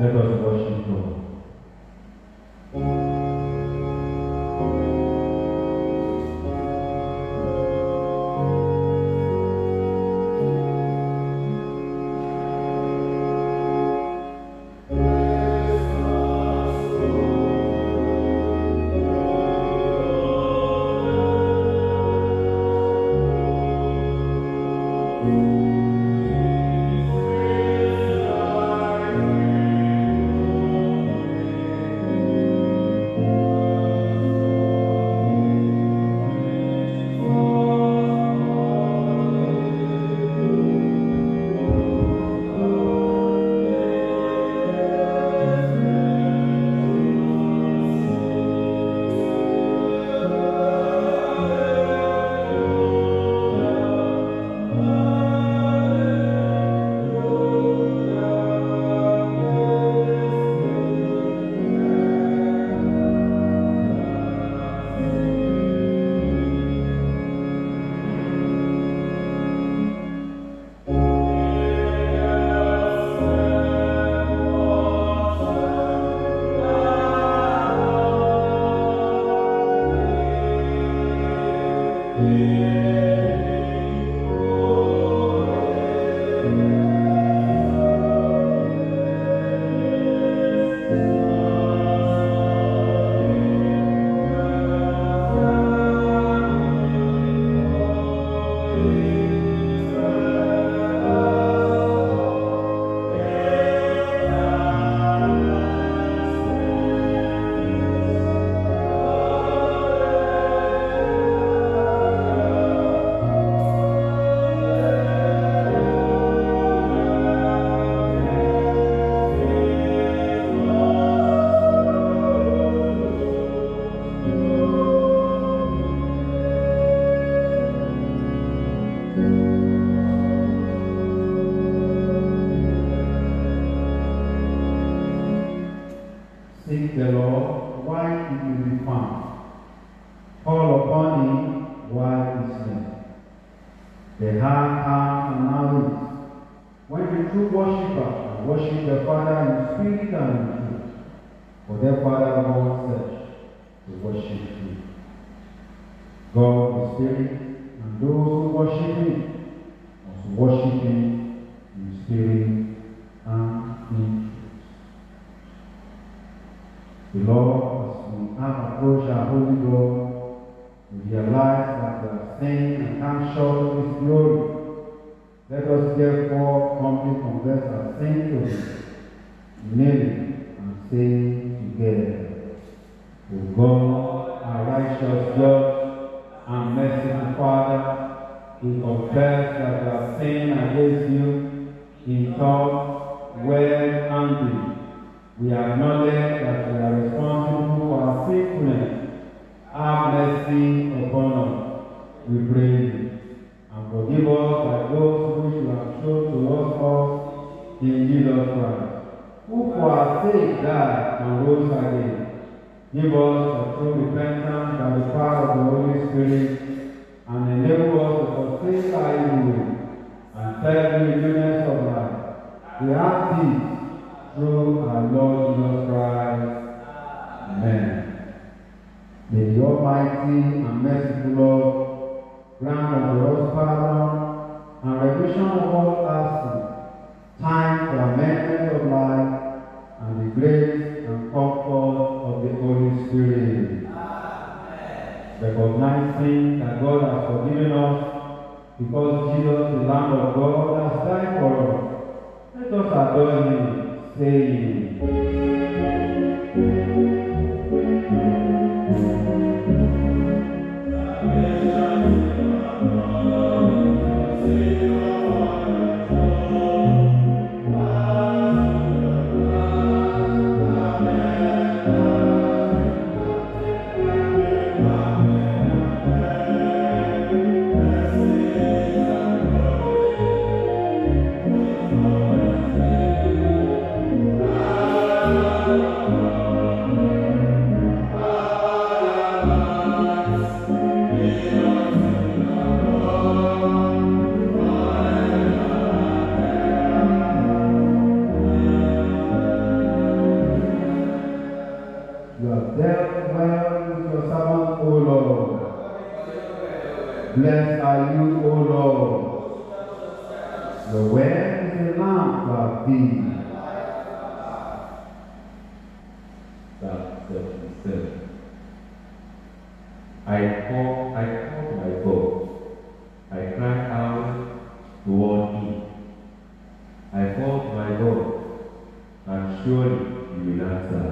Let us worship God. Seek the Lord while he will be found. Call upon him while he is near. The heart comes and now is, when the true worshipper worship the Father in spirit and in truth. For their Father wants us to worship him. God is spirit, and those who worship him must worship him in spirit and in truth. The Lord, as we approach our holy God, we realize that we are sin and come short of his glory. Let us therefore humbly confess our sin to him, kneeling and saying together, O God, our righteous judge and merciful Father, we confess that we have sinned against you in thought, word, and deed. We acknowledge that we are responsible for our sinfulness. Have mercy upon us, we pray you, and forgive us by those which you have shown towards us in Jesus Christ, who for our sake died and rose again. Give us the true repentance by the power of the Holy Spirit, and enable us to forsake our evil way and serve you in newness of life. We ask this through our Lord Jesus Christ. Amen. May the Almighty and merciful Lord grant unto us pardon and remission of all our sins, time for amendment of life, and the grace and comfort of the Holy Spirit. Amen. Recognizing that God has forgiven us because Jesus, the Lamb of God, has died for us, let us adore him, saying, Blessed are you, O Lord. Your word is a lamp to our feet. Psalm 77. I called my God. I cried out toward him. I called my God, and surely he will answer.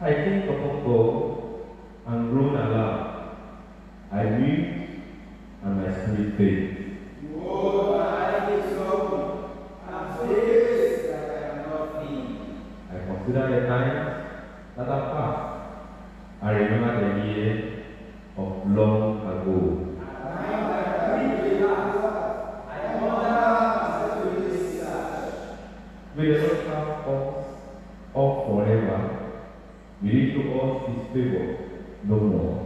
I think upon God and groan aloud. I weep and my spirit failed. I consider the times that have passed. I remember the years of long ago. Will the Lord have us all forever? Will he show us his favor no more?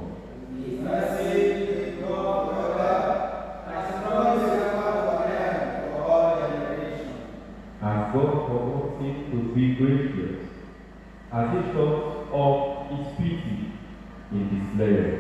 Has God forgotten to be gracious? Has he shut off his pity in his slave?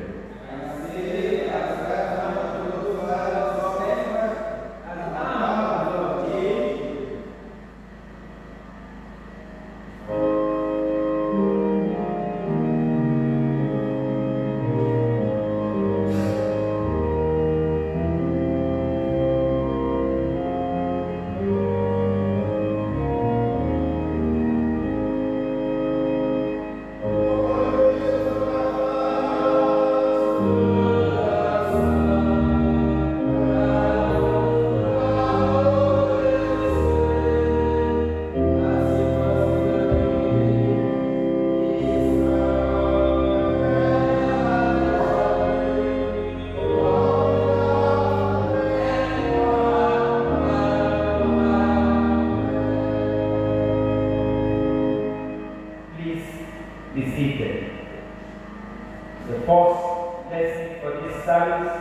The first lesson for this service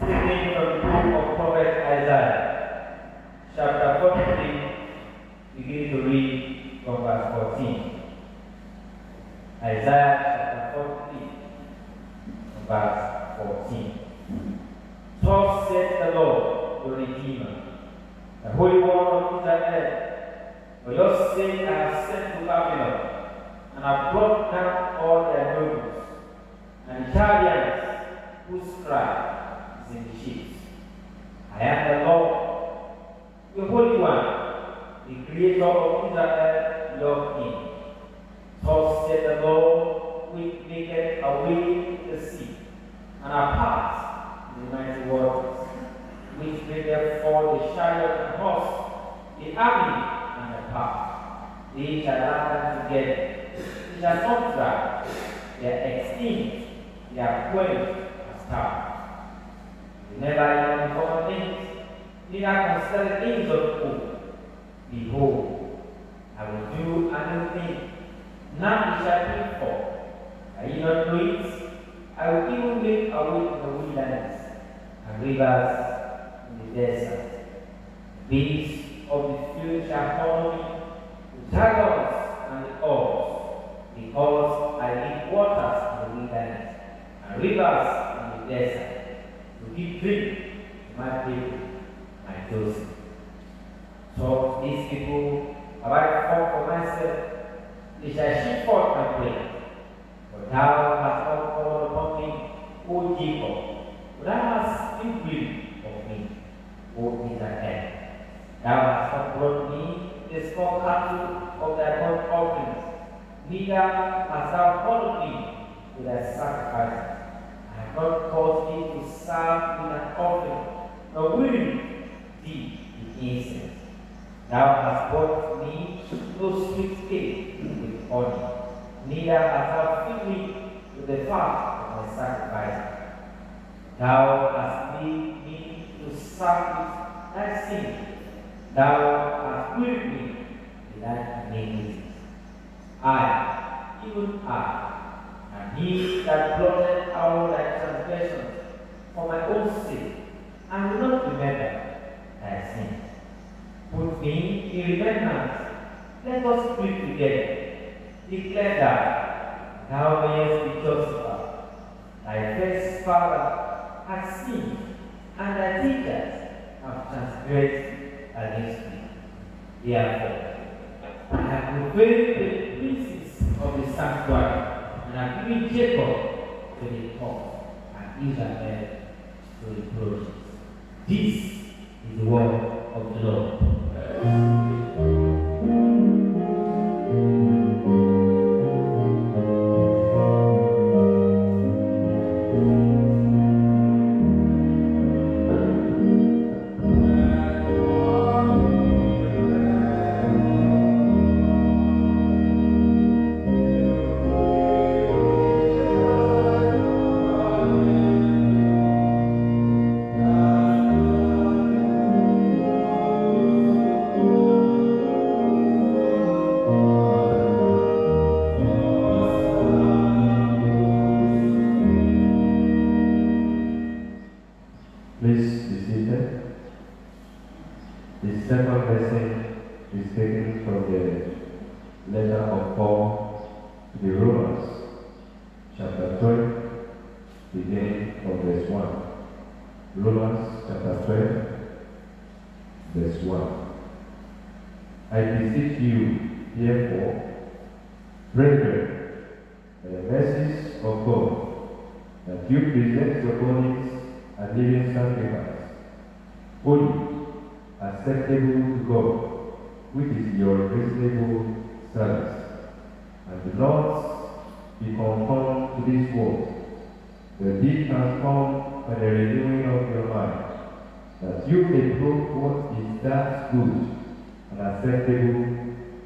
is taken from the book of Prophet Isaiah, chapter 43, begin to read from verse 14. Isaiah chapter 43, verse 14. Thus saith the Lord, the Redeemer, the Holy One of Israel, for your sake I have sent to Babylon, and have brought down all their nobles, and chariots whose cry is in the ships. I am the Lord, the Holy One, the Creator of Israel, your King. Thus said the Lord, which maketh away the sea, and apart the mighty waters, which maketh fall the chariot and horse, the army and the power. They shall gather together, they shall not drag, they are extinct, they are quenched and starved. They never even former things, neither consider the things of old. Behold, I will do a new thing, now it shall bring forth. Are ye not know it? I will even make a way in the wilderness, and rivers in the desert. The beasts of the field shall follow me, the dragons and the oaks, because I leave waters in the wilderness, and rivers in the desert, to give drink to my people, my chosen. So these people have I formed for myself, they shall sheep forth my praise. For thou hast not called upon me, O Jacob, but thou hast been grieved of me, O Israel. Thou hast not brought me the small cattle of thy burnt offerings, neither hast thou followed me with thy sacrifices. I have not caused thee to serve with an offering, nor wearied thee with incense. Thou hast brought me no sweet cake with honey, neither hast thou filled me with the fat of my sacrifices. Thou hast made me to serve with thy sin. Thou hast wearied me with thy iniquities. I, even I, am he that blotted out thy transgressions for my own sake, and will not remember thy sins. Put me in remembrance, lest Let us speak together. Declare that thou mayest be justified. Thy first father hath sinned, and thy teachers have transgressed against thee. Therefore, I have profaned the priests of the sanctuary, and have given Jacob to the court, and Israel to the reproaches. This is the word of the Lord. Please be seated. The second lesson is taken from the letter of Paul to the Romans, chapter 12, beginning from verse 1. Romans chapter 12, verse 1. I beseech you, therefore, brethren, by the mercies of God, that you present your bodies a living sacrifice, holy, acceptable to God, which is your reasonable service. And do not be conformed to this world, but be transformed by the renewing of your mind, that you may prove what is that good and acceptable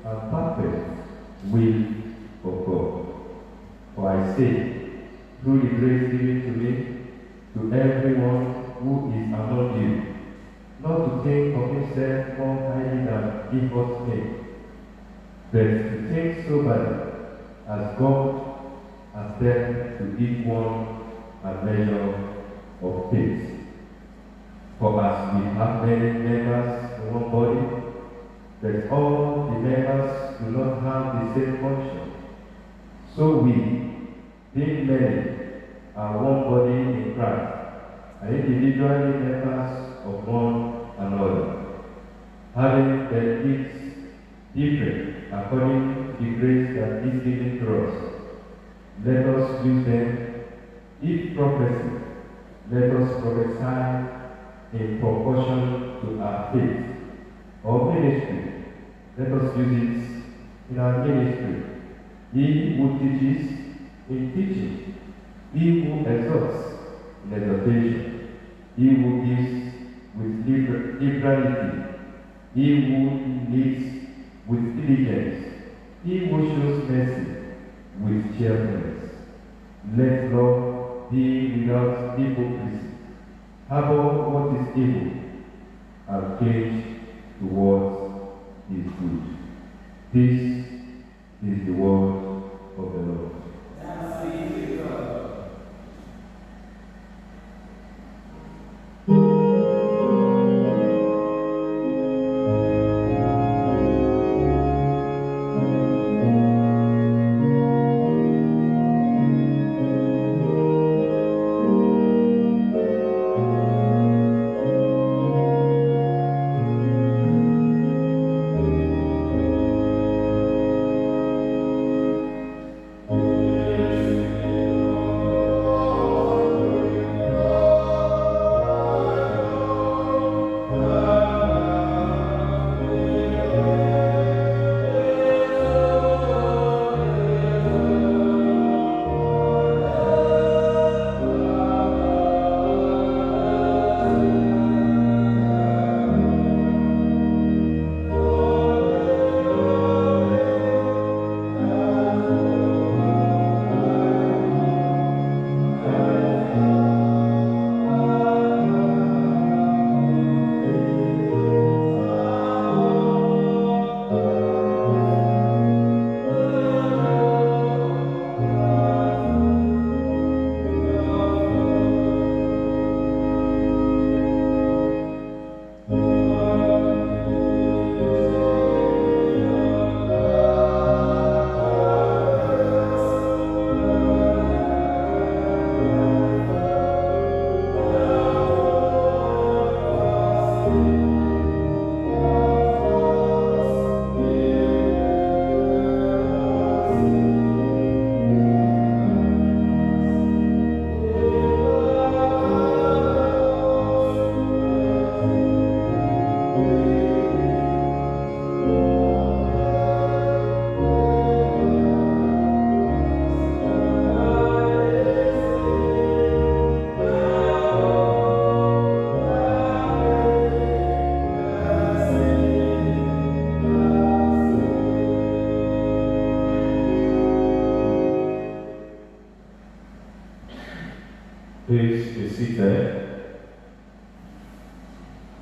and perfect will of God. For I say, through the grace given to me, to everyone who is among you, not to think of himself more highly than he ought to think, but to think soberly, as God has dealt to each one a measure of faith. For as we have many members in one body, but all the members do not have the same function, so we, being many, are one body in Christ, and individually members of one another, having their gifts different according to the grace that is given to us. Let us use them. If prophecy, let us prophesy in proportion to our faith. Or ministry, let us use it in our ministry. He who teaches, in teaching. He who exhorts, in exhortation. He who gives with liberality. He who leads with diligence. He who shows mercy with cheerfulness. Let love be without hypocrisy. Harbor what is evil, and cling to what is good. This is the word of the Lord.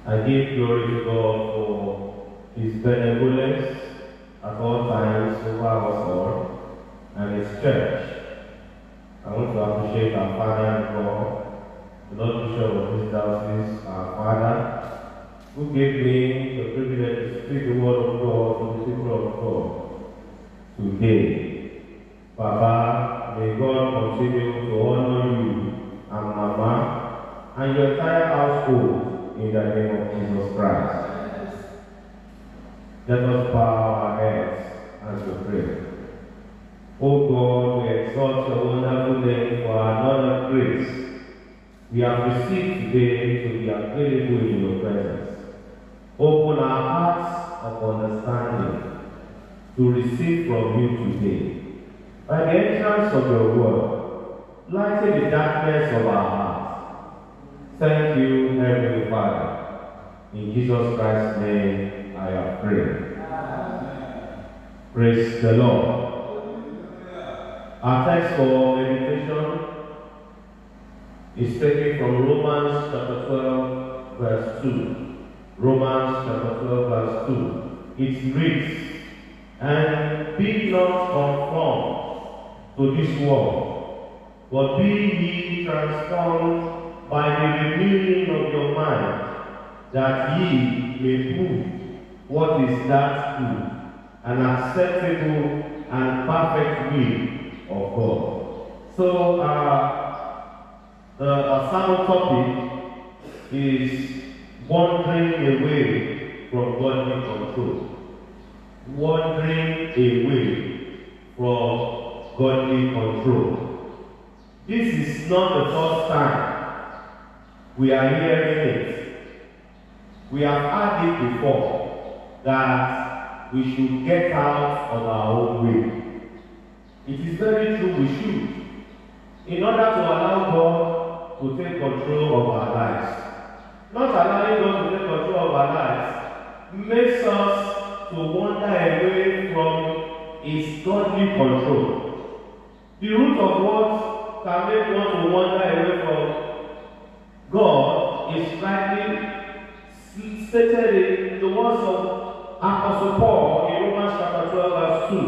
I give glory to God for His benevolence at all times over us all and His church. I want to appreciate our Father and God, the Lord Bishop of this Diocese, our Father, who gave me the privilege to speak the word of God to the people of God today. Papa, may God continue to honor you and Mama and your entire household in the name of Jesus Christ. Let us bow our heads as we pray. O God, we exalt your wonderful name for another grace we have received today to be available in your presence. Open our hearts of understanding to receive from you today. By the entrance of your word, lighten the darkness of our hearts. Thank you, Heavenly Father. In Jesus Christ's name I have prayed. Amen. Praise the Lord. Our text for meditation is taken from Romans chapter 12, verse 2. Romans chapter 12, verse 2. It reads, "And be not conformed to this world, but be ye transformed by the renewing of your mind, that ye may prove what is that good and acceptable and perfect will of God." So the sermon topic is wandering away from godly control. Wandering away from godly control. This is not the first time we are hearing it. We have heard it before, that we should get out of our own way. It is very true, we should. In order to allow God to take control of our lives. Not allowing God to take control of our lives makes us to wander away from His godly control. The root of what can make one to wander away from God is rightly stated in the words of Apostle Paul in Romans chapter 12, verse 2.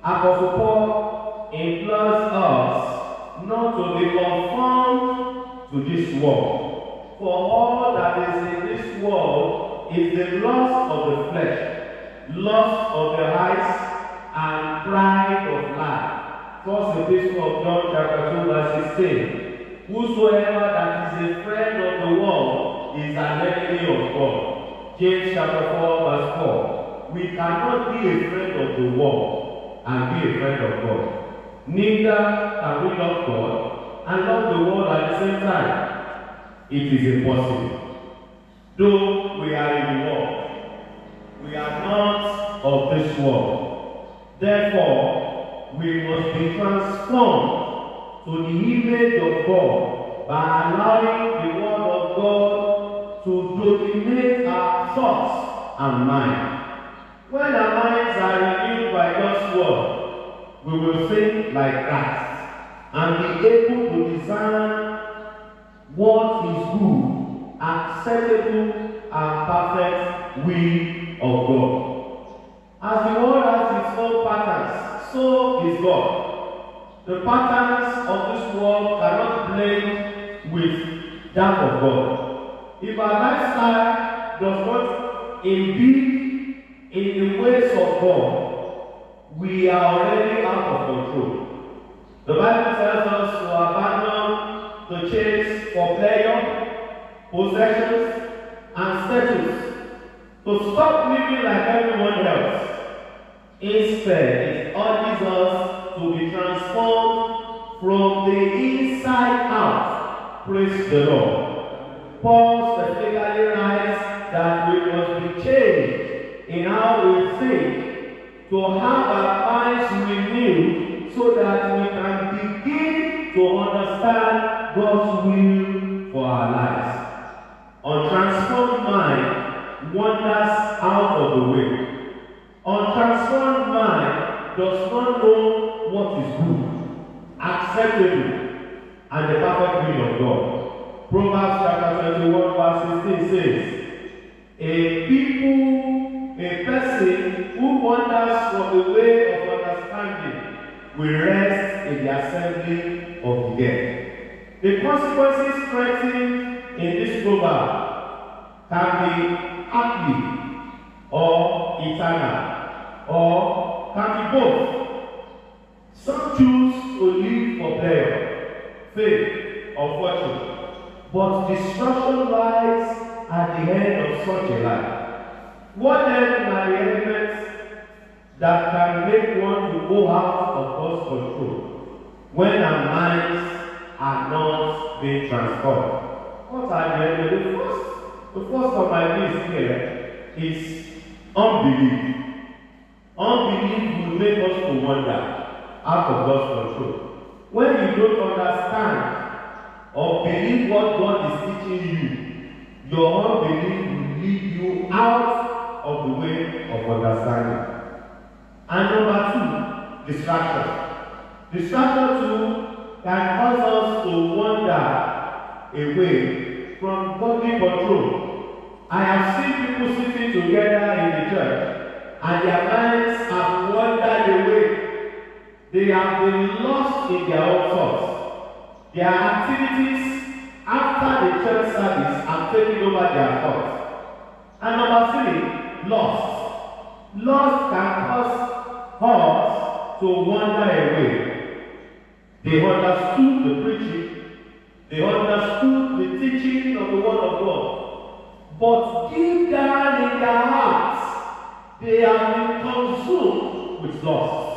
Apostle Paul implores us not to be conformed to this world. For all that is in this world is the lust of the flesh, lust of the eyes, and pride of life. First Epistle of John chapter 2, verse 16. Whosoever that is a friend of the world is an enemy of God. James chapter 4, verse 4. We cannot be a friend of the world and be a friend of God. Neither can we love God and love the world at the same time. It is impossible. Though we are in the world, we are not of this world. Therefore, we must be transformed to the image of God by allowing the word of God to dominate our thoughts and mind. When our minds are renewed by God's word, we will think like Christ and be able to discern what is good, acceptable, and perfect will of God. As the world has its own patterns, so is God. The patterns of this world cannot blend with that of God. If our lifestyle does not embed in the ways of God, we are already out of control. The Bible tells us to abandon the chase for pleasure, possessions, and status, to stop living like everyone else. Instead, it urges us to be transformed from the inside out. Praise the Lord. Paul specifically writes that we must be changed in how we think, to have our minds renewed so that we can begin to understand God's will for our lives. Untransformed mind wanders out of the way. Untransformed mind does not know what is good, acceptable, and the perfect will of God. Proverbs chapter 21, verse 16 says, A person who wanders from the way of understanding will rest in the assembly of the dead. The consequences threatened in this proverb can be earthly or eternal, or can be both. Some choose to live for pleasure, fame, or fortune, but destruction lies at the end of such a life. What then are the elements that can make one to go out of God's control when our minds are not being transformed? What are the elements? The first on my list here is unbelief. Unbelief will make us to wander out of God's control. When you don't understand or believe what God is teaching you, your unbelief will lead you out of the way of understanding. And number two, distraction. Distraction too can cause us to wander away from godly control. I have seen people sitting together in the church and their minds have wandered away. They have been lost in their own thoughts. Their activities after the church service have taken over their thoughts. And number three, lust. Lust can cause us to wander away. They understood the preaching. They understood the teaching of the Word of God. But deep down in their hearts, they have been consumed with lust.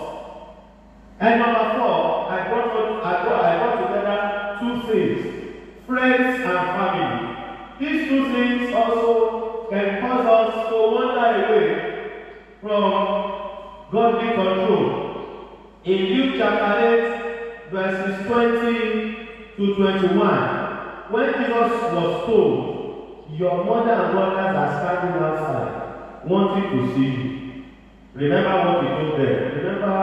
And number four, I brought together two things, friends and family. These two things also can cause us to wander away from godly control. In Luke chapter 8, verses 20 to 21, when Jesus was told, your mother and brothers are standing outside, wanting to see you. Remember what he told them. Remember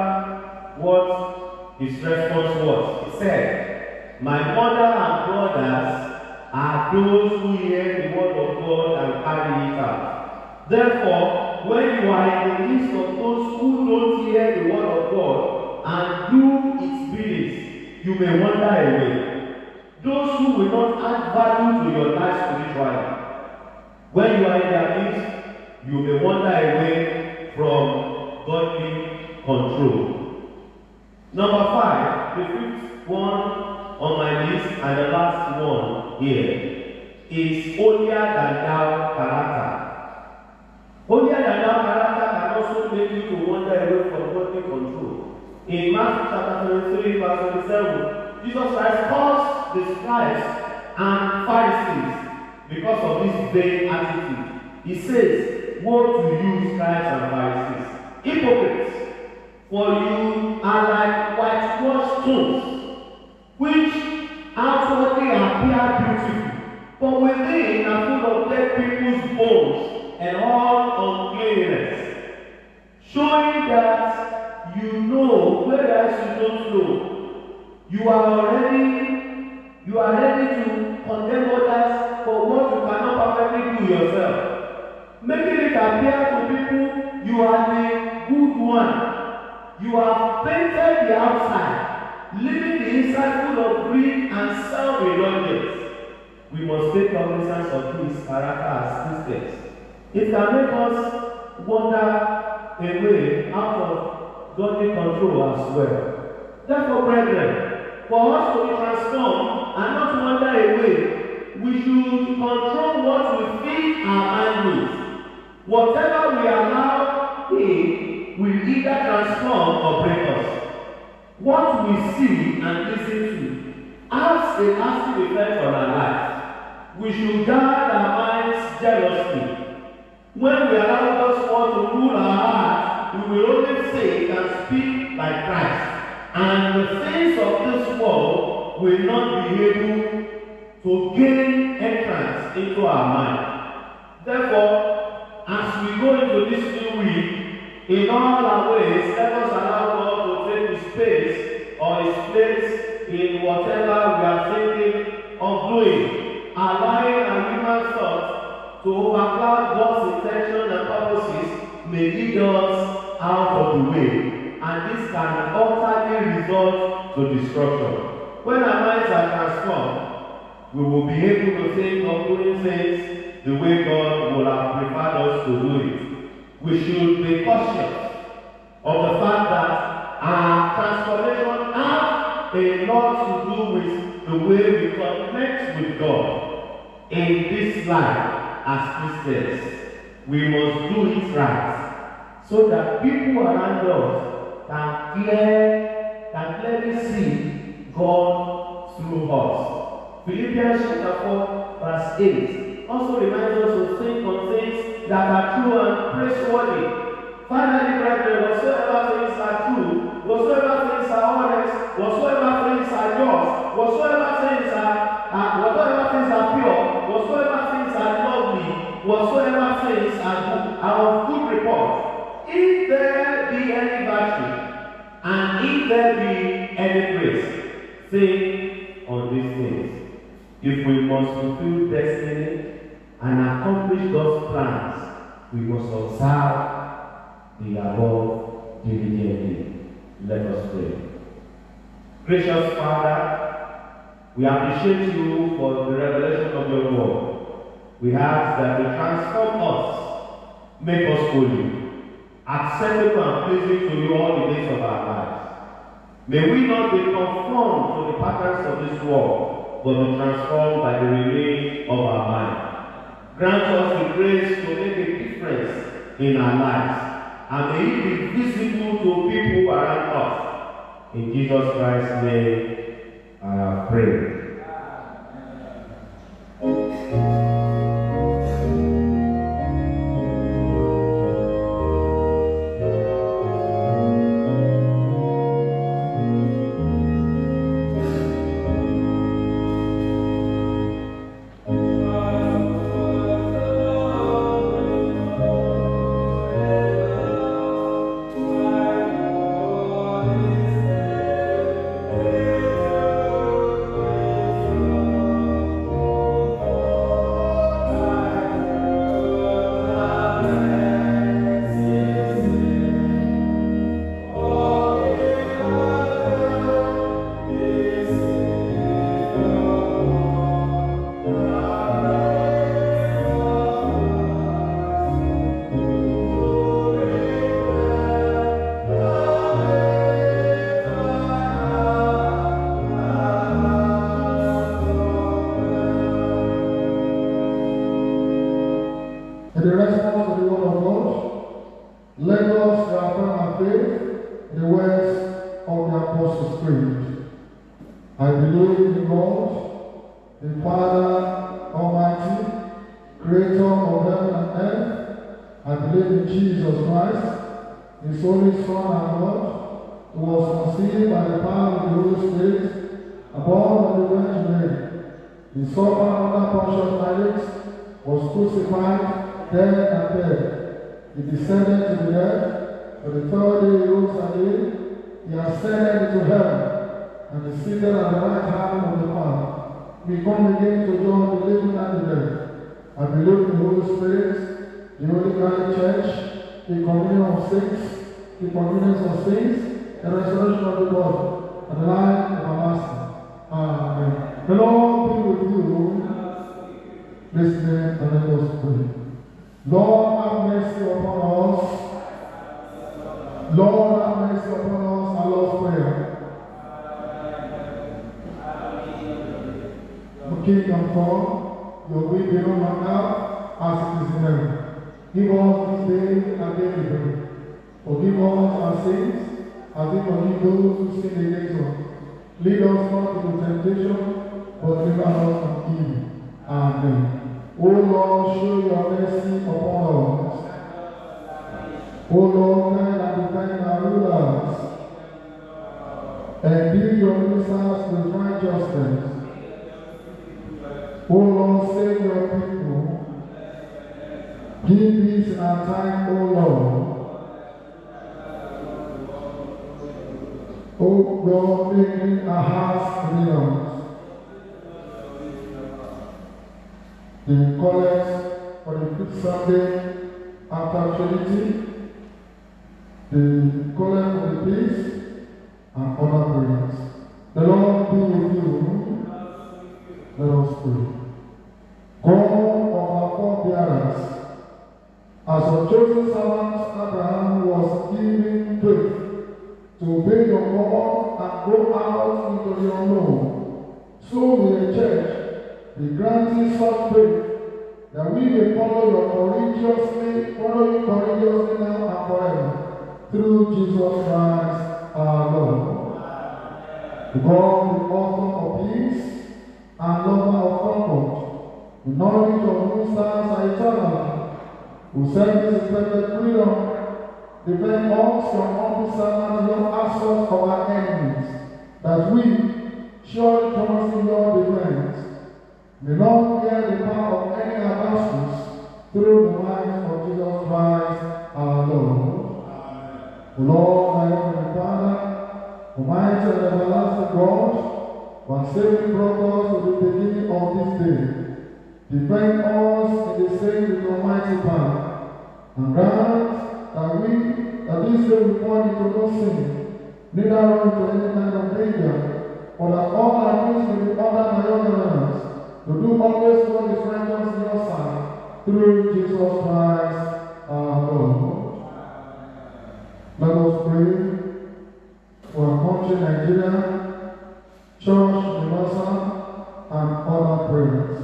what his response was. He said, my mother and brothers are those who hear the word of God and carry it out. Therefore, when you are in the midst of those who don't hear the word of God and do its biddings, you may wander away. Those who will not add value to your life spiritually. When you are in their midst, you may wander away from godly control. Number five, the fifth one on my list and the last one here is holier than thou character. Holier than thou character can also make you to wander away from godly control. In Matthew chapter 23, verse 27, Jesus Christ calls the scribes and Pharisees because of this vain attitude. He says, woe to you, scribes and Pharisees, hypocrites! For you are like whitewashed stones, which outwardly appear beautiful, but within are full of dead people's bones and all uncleanness, showing that you know whereas you don't know. You are ready to condemn others for what you cannot perfectly do yourself, making it appear to people you are the good one. You have painted the outside, leaving the inside full of greed and self-indulgence. We must take cognizance of this character as Christians. It can make us wander away out of godly control as well. Therefore, brethren, for us to be transformed and not wander away, we should control what we feed our mind with. Whatever we allow in will either transform or break us. What we see and listen to has a lasting effect on our lives. We should guard our minds jealously. When we allow God's word to rule our hearts, we will only think and speak like Christ. And the things of this world will not be able to gain entrance into our mind. Therefore, as we go into this new week, in all our ways, let us allow God to take his space or his place in whatever we are thinking of doing, allowing our human thoughts to overcloud God's may lead us out of the way, and this can ultimately result to destruction. When our minds are transformed, we will be able to think of doing things the way God would have preferred us to do it. We should be cautious of the fact that our transformation has a lot to do with the way we connect with God in this life as Christians. We must do it right so that people around us can clearly see God through us. Philippians chapter 4 verse 8 also reminds us to think on things that are true and praiseworthy. Finally, brethren, whatsoever things are true, whatsoever things are honest, whatsoever things are just, whatsoever things are pure, whatsoever things are lovely, whatsoever things are of good report, if there be any virtue, and if there be any praise, think on these things. If we must fulfill destiny and accomplish God's plans, we must observe the above diligently. Let us pray. Gracious Father, we appreciate you for the revelation of your word. We ask that you transform us, make us holy, acceptable and pleasing to you all the days of our lives. May we not be conformed to the patterns of this world, but be transformed by the renewing of our mind. Grant us the grace to make a difference in our lives, and may it be visible to people around us. In Jesus Christ's name, I have prayed. In the response to the word of God, let us reaffirm our faith in the words of the Apostles' Creed. I believe in God, the Father Almighty, Creator of heaven and earth. I believe in Jesus Christ, His only Son and Lord, who was conceived by the power of the Holy Spirit, and born of the Virgin Mary. He suffered under Pontius Pilate, was crucified, dead and buried. He descended to the earth. For the third day he rose again. He ascended into heaven, and is seated at the right hand of the Father. We come again to join the living and the dead. I believe in the Holy Spirit, the Holy Catholic Church, the communion of saints, the forgiveness of sins, the resurrection of the body, and the life everlasting. Amen. The Lord be with you. Listen and let us pray. Lord, have mercy upon us. Lord, have mercy upon us. Our Lord's Prayer. King and God, your will be done on earth as it is in heaven. Give us this day our daily bread. Forgive us our sins, as we forgive those who sin against us. Lead us not into temptation, but deliver us from evil. Amen. O Lord, show your mercy upon us. O Lord, guide and defend our rulers, and be your ministers with righteousness. O Lord, save your people. Give peace in our time, O Lord. O God, make our hearts real. The collect for the fifth Sunday after Trinity, the column of the peace, and other prayers. The Lord be with you. Let us pray. God of our forebearers, as your chosen servant Abraham was given faith to obey your word and go out into the unknown, so may the church be granted such faith that we may follow you courageously now and forever, through Jesus Christ our Lord. The God, the author of peace and lover of comfort, the knowledge of whose stars are eternal, who sent his perfect freedom, defend us from undeserved and your assaults of our enemies, that we, surely trust in your defense, may not fear the power of any adversaries, through the might of Jesus Christ our Lord. O Lord, my Heavenly Father, Almighty and everlasting God, who has safely brought us to the beginning of this day, defend us in the same with your mighty power, and grant that this day we fall into no sin, neither run into any kind of danger, but that all our needs may be ordered by your governance, to do always what is righteous in your sight, through Jesus Christ our Lord. Let us pray for our country, Nigeria, church, universal, and other prayers.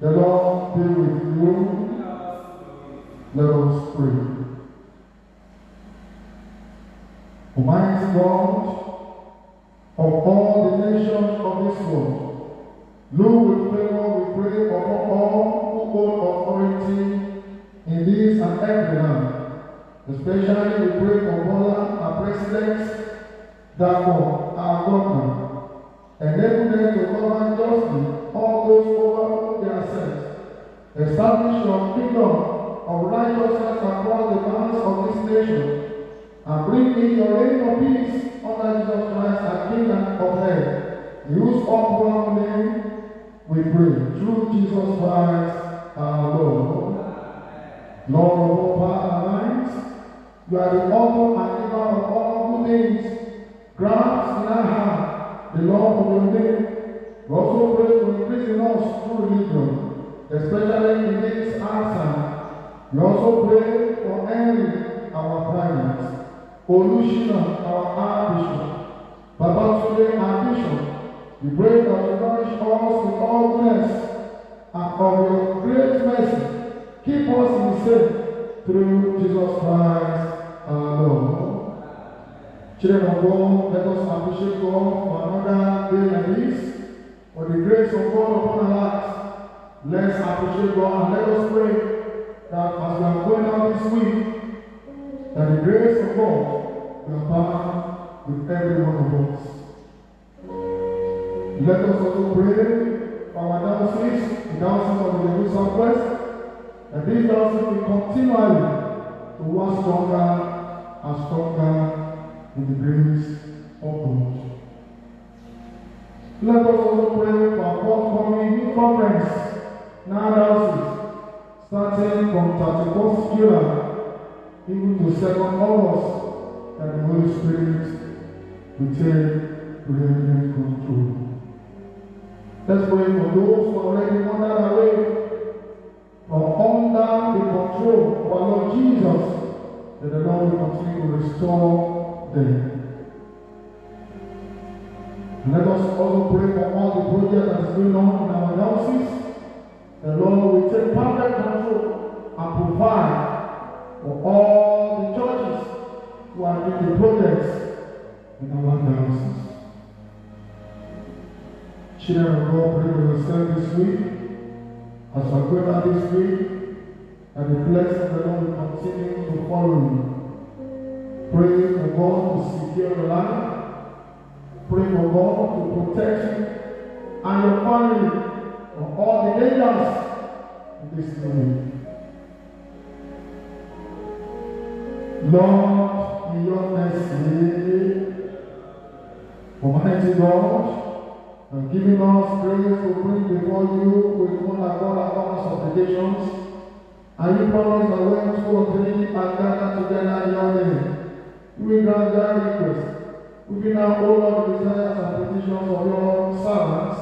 The Lord be with you. Let us pray. Almighty God of all the nations of this world, look with favor, we pray, upon all who hold authority in this and every land. Especially we pray for Bola, our president, therefore our governor, enable them to govern justly all those over whom they are set. Establish your kingdom of righteousness across the bounds of this nation, and bring in your reign of peace under Jesus Christ, our King of heaven. In whose upward name we pray, through Jesus Christ our Lord. Lord of all power and might, you are the author and giver of all good things. Grant in our hand the Lord of your name. We also pray to increase in us through religion, especially in this our time. We also pray for Henry, our primate, Olushina, our Archbishop, Babatunde, our Bishop. We pray that you nourish us with all goodness, and of your great mercy, keep us in the same, through Jesus Christ our Lord. Children of God, let us appreciate God for another day like this, for the grace of God upon our lives. Let's appreciate God and let us pray that as we are going out this week, that the grace of God will abound with every one of us. Let us also pray for our diocese, the diocese of the Ijebu Southwest, that this diocese will continually to work stronger and stronger in the grace of God. Let us also pray for our forthcoming youth conference in our diocese, starting from 31st July even to 2nd August, that the Holy Spirit will take preeminent control. Let's pray for those who are already wandered away from under the control of our Lord Jesus, that the Lord will continue to restore them. And let us also pray for all the projects that is going on in our diocese. The Lord will take perfect control and provide for all the churches who are in the projects in our diocese. Children of God, pray for yourself this week, as we are going out this week, and the blessing of the Lord will continue to follow you. Pray for God to secure your life. Pray for God to protect you and your family from all the dangers in this new week. Lord, in your mercy, Almighty God, and giving us grace to bring before you with one accord and honest supplications, and you promise that when two or three are gathered together in your name, You will grant their request. We will now, O Lord, the desires and petitions of your servants,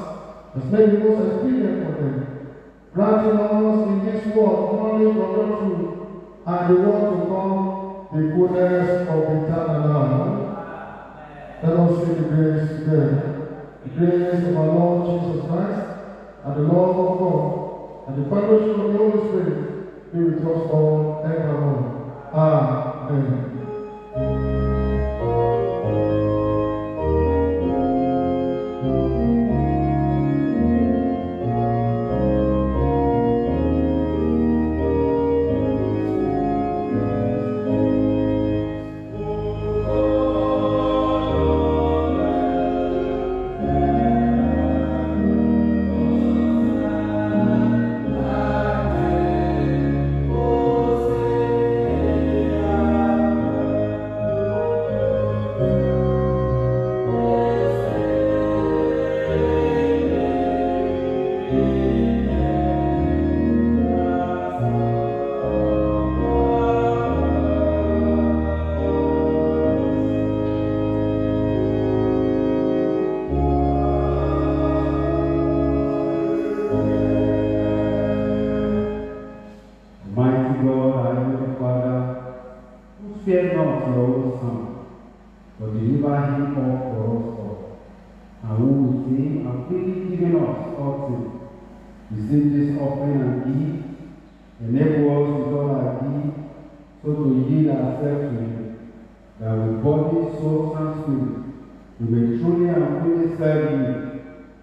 as may be most expedient for them, granting us in this world knowledge of your truth, and the world to come, the goodness of eternal life. Let us say the grace together. The grace of our Lord Jesus Christ, and the love of God, and the fellowship of the Holy Spirit be with us all evermore. Amen. Fear not your own Son, but deliver him up for us all. And who with him have freely given us all things. Receive this offering and give. Enable us with all our gifts, so to yield ourselves to him, that with body, soul, and spirit, we may truly and fully serve you.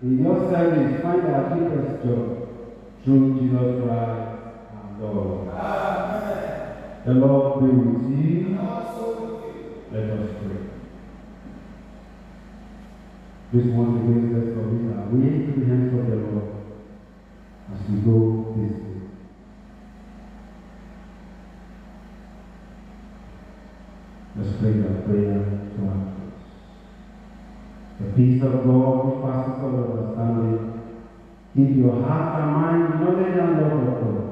In your service, find our deepest joy, through Jesus Christ our Lord. Amen. The Lord be with you. Let us pray. This once again, let's commit our way to the hands of the Lord as we go this way. Let's pray that prayer to our close. The peace of God, which passes all understanding, keep your heart and mind in knowledge and love of God,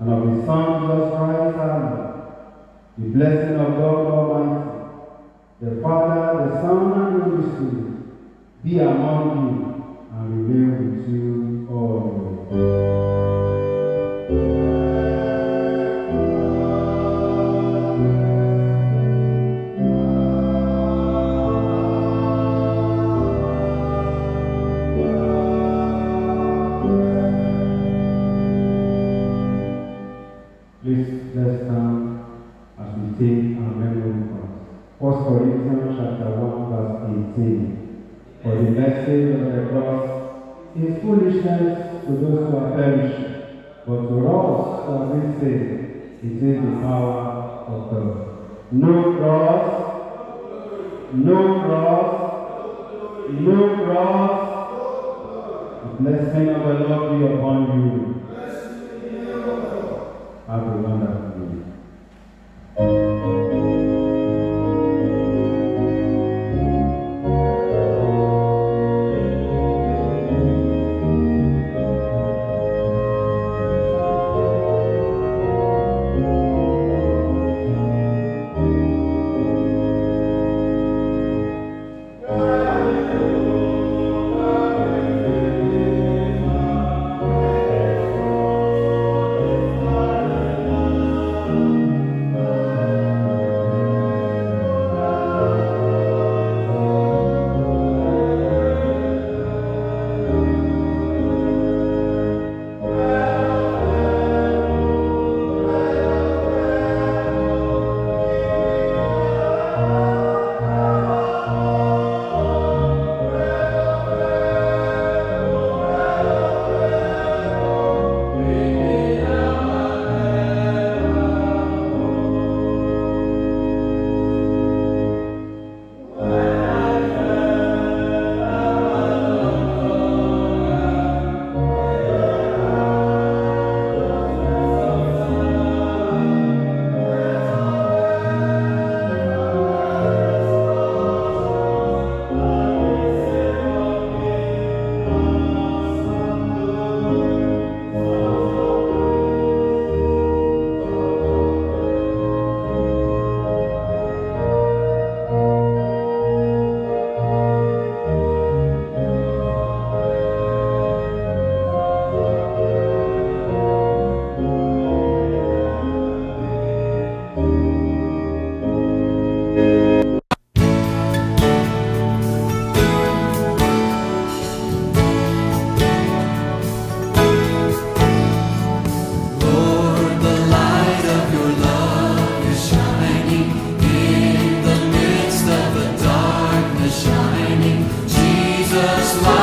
and of His Son, Jesus Christ our Lord. The blessing of God Almighty, the Father, the Son, and the Holy Spirit, be among you and remain with you always. Please, let's stand as we take our memory verse. 1 Corinthians chapter 1, verse 18. For the message of the cross is foolishness to those who are perishing, but to us who have been saved, it is the power of God. No cross, no cross, no cross. The blessing of the Lord be upon you. Have a wonderful day. Amen. smile.